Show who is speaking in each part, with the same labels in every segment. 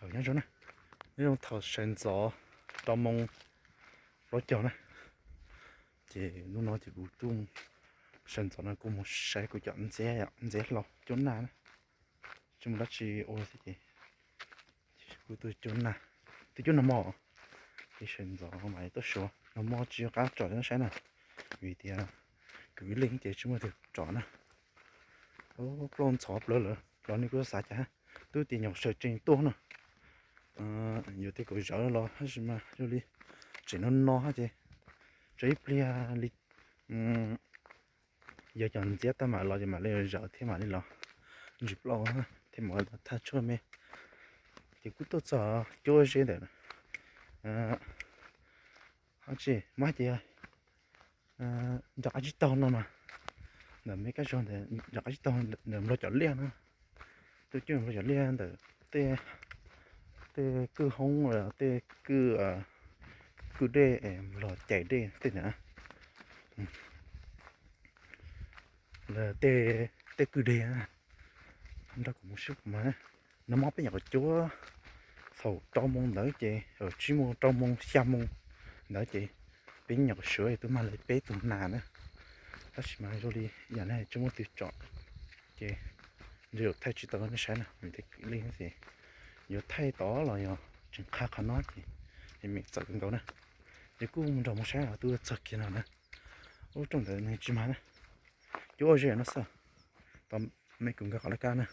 Speaker 1: 好像说呢，那种头身早到梦老脚呢，这lúc nó thì cũng chung身早呢，cũng một sai của chọn dễ lọ chỗ nào呢，chúng ta chỉ ô thế gì, của tôi chỗ nào, tôi chỗ nào mò, cái身早买多少，那么只有搞找那啥呢，vì thì cứ linh thì chúng ta được chọn nè, ô con chó lỡ lỡ này có sao chả, tôi thì nhọc sợ trình to nè. Nhiều cái cổ gió lo hay gì mà cho đi chỉ nó hết chứ chỉ bia đi giờ chọn chết ta mà lo thì mà lấy gió thế mà đi lo dịp lo thì mọi người ta cho mẹ thì cũng tốt cho gì đấy hả chị mấy chị gió chỉ tao nó mà là mấy cái chuyện này gió chỉ tao là lo chọn liền nữa tôi chưa lo chọn liền từ tê cứ không là tê cứ đê lò chạy đê tê nữa là tê cứ đê đó cũng một chút mà nó móc cái nhà của chúa sầu trong môn đỡ chị rồi chỉ môn trong môn xa môn đỡ chị bên nhà của sữa thì tôi mang lại bé tụi nà nữa đó chỉ mà rồi đi giờ này chúng tôi tự chọn chị rồi thay chỉ tao nó sáng nè mình thấy liên gì giờ thay tỏ là giờ chừng khá khá nói thì mình sợ cái nè thì cũng trong một sáng là tôi sợ kia nào nè ô trong đời này chỉ mà nè chú ơi nó sao tao mấy cùng cái gọi là nè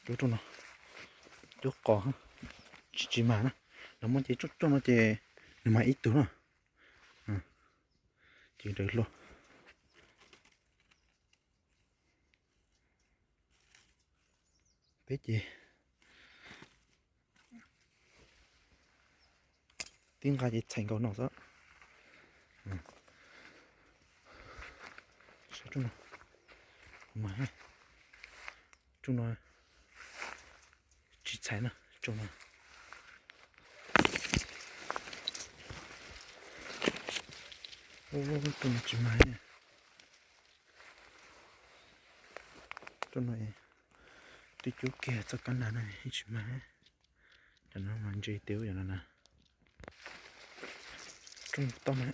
Speaker 1: chú trong nó chú còn chỉ mà nè nó muốn chỉ chút trong nó chỉ mà ít tuổi nè chỉ được luôn biết gì tiếng gai gì thành câu nào đó sao chúng nó mà chúng nó chỉ chạy nè chúng nó ô chúng nó chỉ mà chúng nó đi chỗ kia cho căn này chỉ mà cho nó mang chơi tiêu cho nó nè trong tôm ấy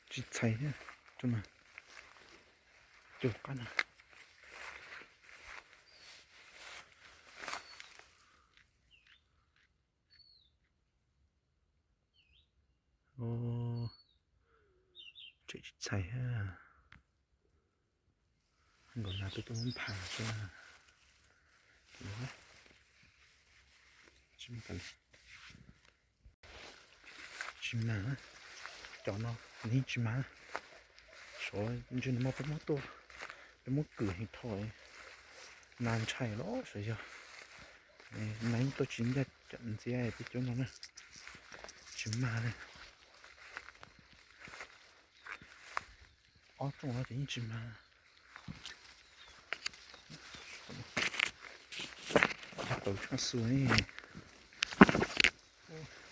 Speaker 1: chỉ thấy nhá chúng mà chỗ căn này ô chỉ thấy ha còn là tôi muốn phá cho chim cần chim nào cho nó ní chim má số như nó mất to nó mất cười hình thôi nan chạy đó rồi giờ mấy tôi chính ra trận gì ấy thì chúng nó nè chim má này ở trong nó chính chim má tôi cho suối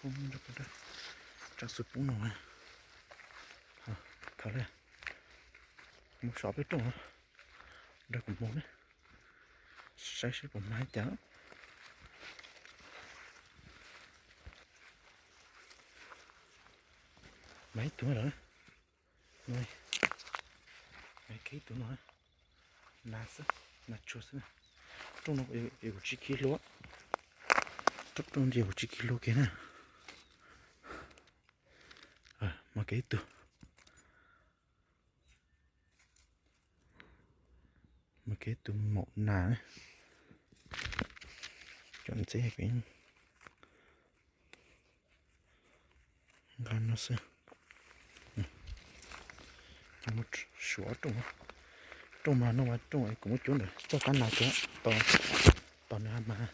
Speaker 1: không được đâu cho suối bún nồi thở đây một sọ biết trong đây cũng muốn đấy sai sẽ còn mái cháo mấy tuổi rồi nuôi mấy ký tuổi rồi là chuột trong nó có chỉ kilo trong điều chỉ kilo kia nè mà cái từ một nà chọn xe cái gan nó sẽ một số trong mà nó mà trong ấy cũng có chỗ này cho cái nào chứ to nữa mà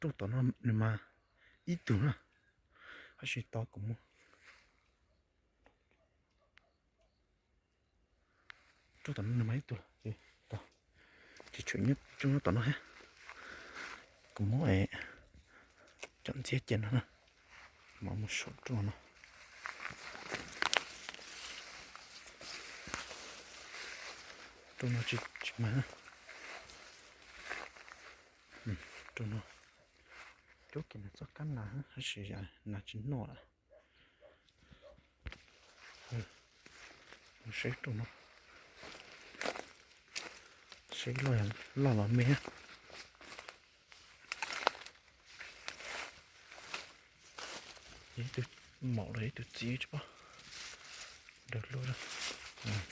Speaker 1: trong to nó mà ít tuổi à hay chỉ to cũng chỗ tao nó mấy tuổi gì tao chỉ chuyện nhất chúng nó tao nó hết cũng mỗi chọn chết trên nó nè mà một số chỗ nó chỗ nó chỉ mà chỗ nó chỗ kia nó chắc chắn là hay là chỉ nọ nó sẽ chỗ nó sẽ lo mẹ tôi mỏ đấy tôi chỉ chứ bao được luôn rồi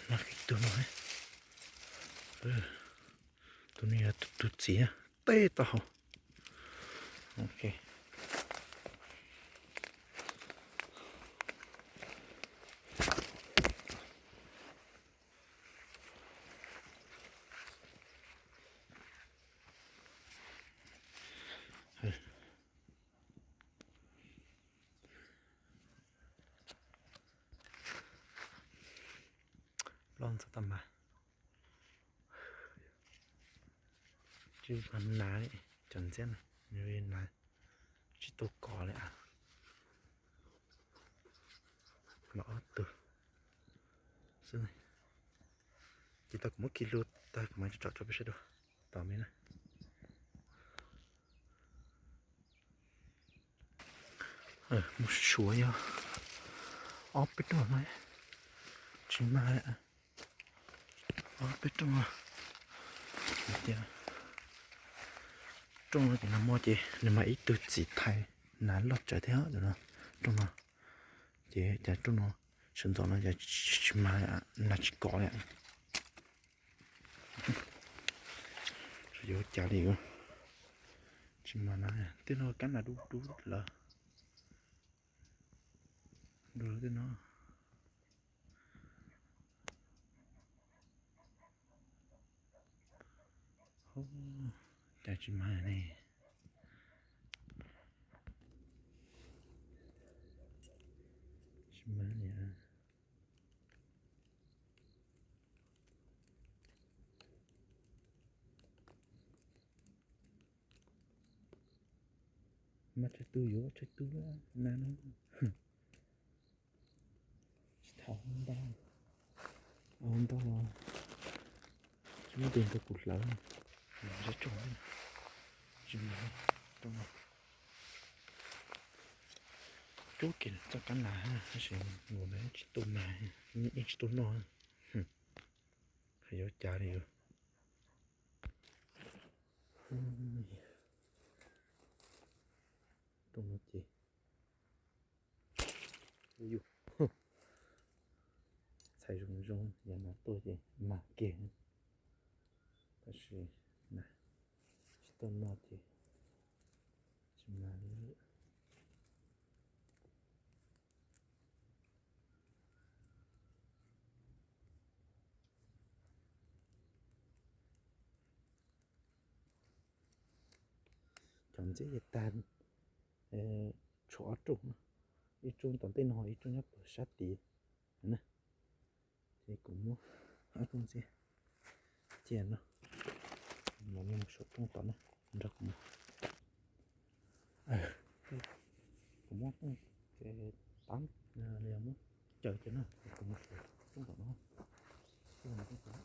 Speaker 1: là cái tôi nói tôi này là tôi chỉ tê tao ok lon sao tầm mà chứ phần ná đấy chẳng chết này như bên này chỉ tôi có đấy à nó từ xin này chỉ ta cũng mất kilo ta cũng mới chọn cho biết đâu tao mới này một suối à ốp biết đâu này chỉ mà đấy à ốp biết đâu à trong thì nằm thì nhưng mà ít từ chỉ thay nán lót trở theo rồi nó trong nó chỉ để trong nó sinh tồn nó chỉ mà là chỉ có đấy rồi chả đi chỉ mà nó tiếng nó cắn là đu là đu tiếng nó chả chỉ mà này chỉ mà này mà chạy tu yếu chạy tu nữa nè nó thảo không bao chúng tiền tôi cụt lớn rất trốn chúng trong chỗ kia chắc chắn là nó sẽ ngồi đấy chỉ tôm này những chỉ tôm non phải có trả đi rồi tôm nó gì ui xài rung giờ nó tôi gì mà kia但是那chỉ tôm nó thì chỉ mà chọn dễ tan chỗ trùng ít trùng tận tên hỏi ít trùng nhấp sát tí nè thì cũng mua ở trong gì chèn nó một số trong tận này rất cũng mua cái tán này mua chờ cho nó cũng một số trong tận nó cái này cũng có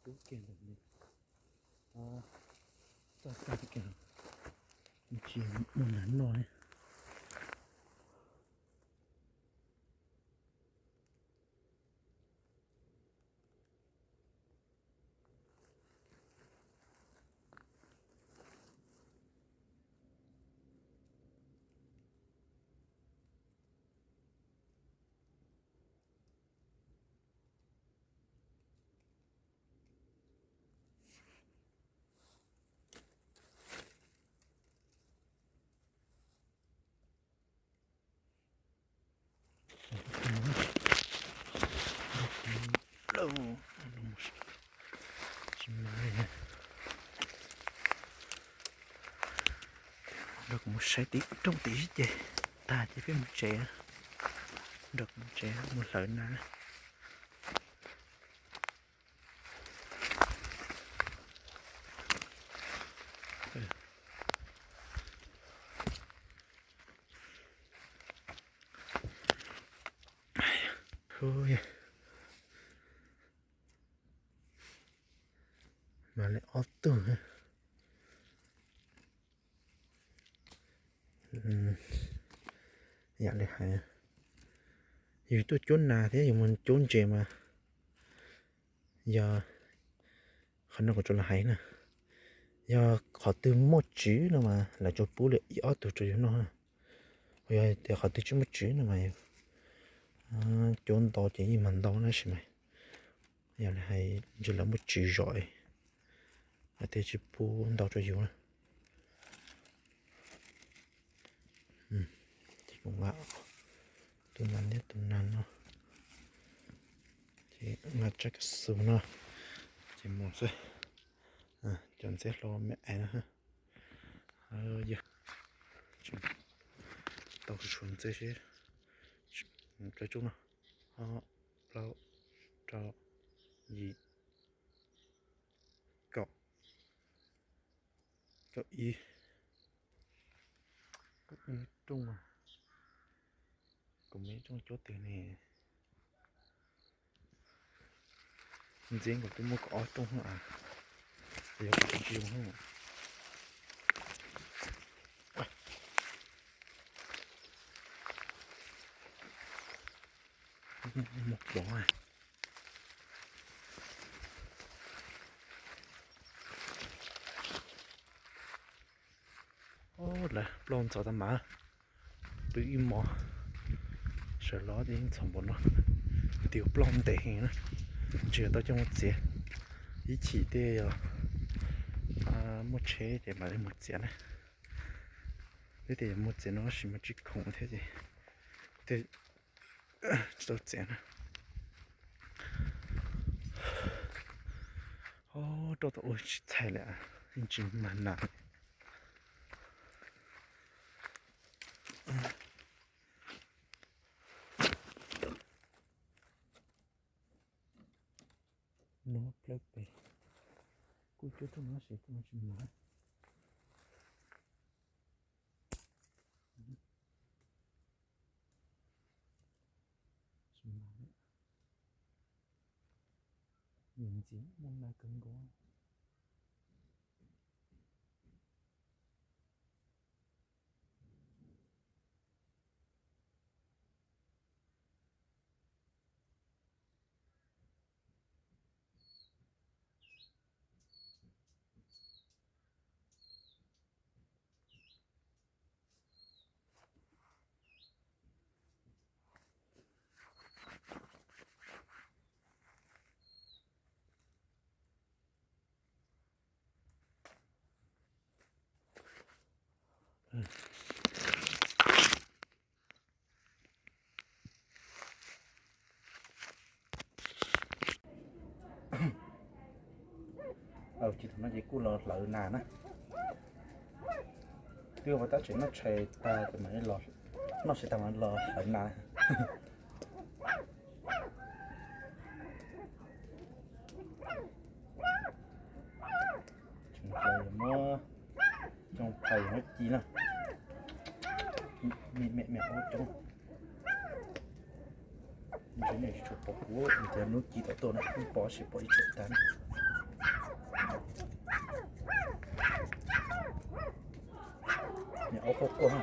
Speaker 1: cái kia là gì sao cái kia chỉ một lần rồi được một sai tí trong tí gì ta chỉ biết một trẻ được một trẻ một lợn nè thôi mà lại ót tưởng dạ được hay dù tôi trốn nào thế nhưng mình trốn chè mà giờ khả năng của tôi là hay nè giờ họ từ một chữ nữa mà là cho bố lệ ót từ cho nó bây giờ họ từ chỉ một chữ nữa mà trốn to chỉ gì mình đâu nữa xí mày giờ là hay chỉ là một chữ rồi ở đây chỉ bố đâu cho nhiều nè thì cũng vậy tuần nan nó thì ngắt chắc sườn nó chỉ một thôi chọn sẽ lo mẹ nó ha giờ tao chuẩn这些最终呢6 7 2 9 1 trung à cũng mấy trong chỗ tiền này riêng của tôi mua có trung à giờ cũng chịu không một bỏ à là plon cho tao mà tự im mò sợ nó đi chồng bọn nó tiểu plon để hình nó chưa tao trong một chiếc ý chỉ để một chế để mà lên một chiếc này để một chiếc nó chỉ một chiếc khủng thế gì để cho chiếc này đó ôi chạy lại hình chừng mà nặng nó plugไปกูจะต้องมาเสียตัวชิมมาnhìn chỉ mong là cứng quá chỉ thằng nó chỉ cú lợn lợn nà nó tiêu vào ta chỉ nó chạy ta thì mấy lợn nó sẽ tao nó lợn nà chúng chơi mơ trong thầy nó chi nè mẹ ôi chúng cái này chụp bỏ cua mình thấy nó chi tao này bỏ chỉ bỏ đi chụp tán ốc ốc quá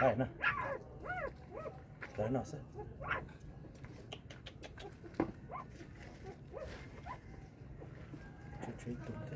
Speaker 1: đây nè tới nào xem chút tụng